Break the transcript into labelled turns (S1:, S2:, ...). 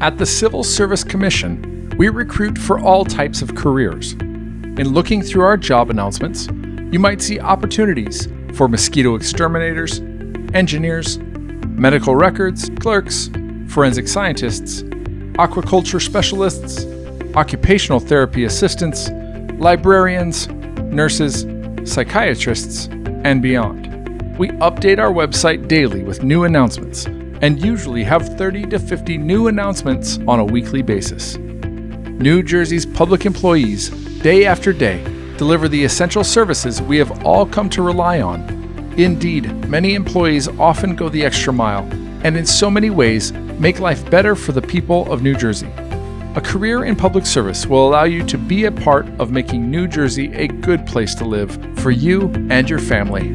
S1: At the Civil Service Commission, we recruit for all types of careers. In looking through our job announcements, you might see opportunities for mosquito exterminators, engineers, medical records clerks, forensic scientists, aquaculture specialists, occupational therapy assistants, librarians, nurses, psychiatrists, and beyond. We update our website daily with new announcements and usually have 30 to 50 new announcements on a weekly basis. New Jersey's public employees, day after day, deliver the essential services we have all come to rely on. Indeed, many employees often go the extra mile and in so many ways make life better for the people of New Jersey. A career in public service will allow you to be a part of making New Jersey a good place to live for you and your family